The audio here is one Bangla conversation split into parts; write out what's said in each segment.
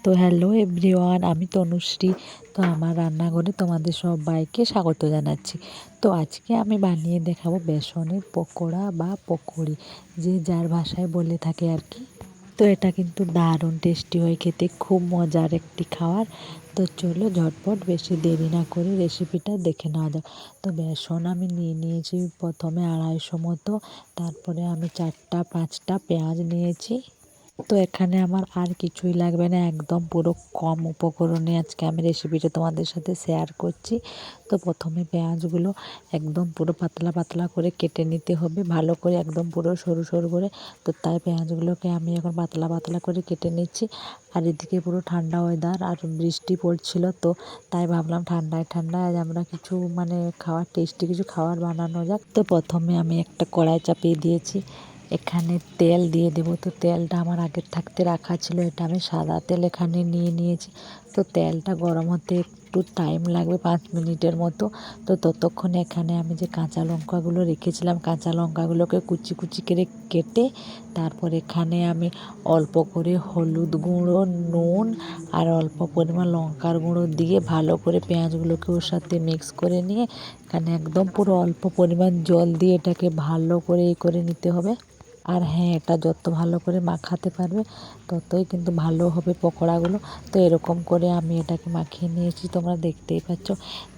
তো হ্যালো এভরিওয়ান, আমি তনুশ্রী। তো আমার রান্নাঘরে তোমাদের সবাইকে স্বাগত জানাচ্ছি। তো আজকে আমি বানিয়ে দেখাবো বেসনের পকোড়া বা পকোড়ি, যে যার ভাষায় বলে থাকে আর কি। তো এটা কিন্তু দারুণ টেস্টি হয় খেতে, খুব মজার একটি খাবার। তো চলো ঝটপট বেশি দেরি না করে রেসিপিটা দেখে নেওয়া যাক। তো বেসন আমি নিয়ে নিয়েছি প্রথমে 250 মতো, তারপরে আমি 4-5টা পেঁয়াজ নিয়েছি। তো এখানে আমার আর কিছুই লাগবে না, একদম পুরো কম উপকরণে আজকে আমি রেসিপিটা তোমাদের সাথে শেয়ার করছি। তো প্রথমে পেঁয়াজগুলো একদম পুরো পাতলা পাতলা করে কেটে নিতে হবে, ভালো করে একদম পুরো সরু সরু করে। তো তাই পেঁয়াজগুলোকে আমি এখন পাতলা পাতলা করে কেটে নিচ্ছি। আর এদিকে পুরো ঠান্ডা ওয়েদার আর বৃষ্টি পড়ছিল, তো তাই ভাবলাম ঠান্ডায় ঠান্ডায় আজ আমরা কিছু খাওয়ার টেস্টি কিছু খাবার বানানো যাক। তো প্রথমে আমি একটা কড়াই চাপিয়ে দিয়েছি, এখানে তেল দিয়ে দেবো। তো তেলটা আমার আগের থাকতে রাখা ছিল, এটা আমি সাদা তেল এখানে নিয়ে নিয়েছি। তো তেলটা গরম হতে একটু টাইম লাগবে, 5 মিনিটের মতো। তো ততক্ষণে এখানে আমি যে কাঁচা লঙ্কাগুলো রেখেছিলাম, কাঁচা লঙ্কাগুলোকে কুচি কুচি করে কেটে তারপর এখানে আমি অল্প করে হলুদ গুঁড়ো, নুন আর অল্প পরিমাণ লঙ্কার গুঁড়ো দিয়ে ভালো করে পেঁয়াজগুলোকে ওর সাথে মিক্স করে নিয়ে এখানে একদম পুরো অল্প পরিমাণ জল দিয়ে এটাকে ভালো করে করে নিতে হবে। আর হ্যাঁ, এটা যত ভালো করে মাখাতে পারবে ততই কিন্তু ভালো হবে পকোড়াগুলো। তো এরকম করে আমি এটাকে মাখিয়ে নিয়েছি, তোমরা দেখতেই পাচ্ছ।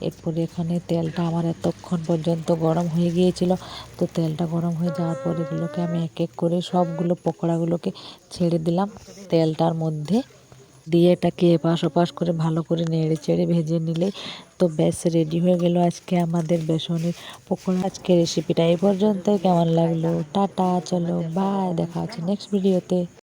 এরপরে এখানে তেলটা আমার এতক্ষণ পর্যন্ত গরম হয়ে গিয়েছিল। তো তেলটা গরম হয়ে যাওয়ার পর এগুলোকে আমি এক এক করে সবগুলো পকোড়াগুলোকে ছেড়ে দিলাম তেলটার মধ্যে দিয়ে এটাকে এপাশ ওপাশ করে ভালো করে নেড়ে চেড়ে ভেজে নিলে তো ব্যাস রেডি হয়ে গেল আজকে আমাদের বেসনের পকোড়া। আজকে রেসিপিটা এই পর্যন্ত। কেমন লাগলো? টাটা, চলো বাই, দেখা হচ্ছে নেক্সট ভিডিওতে।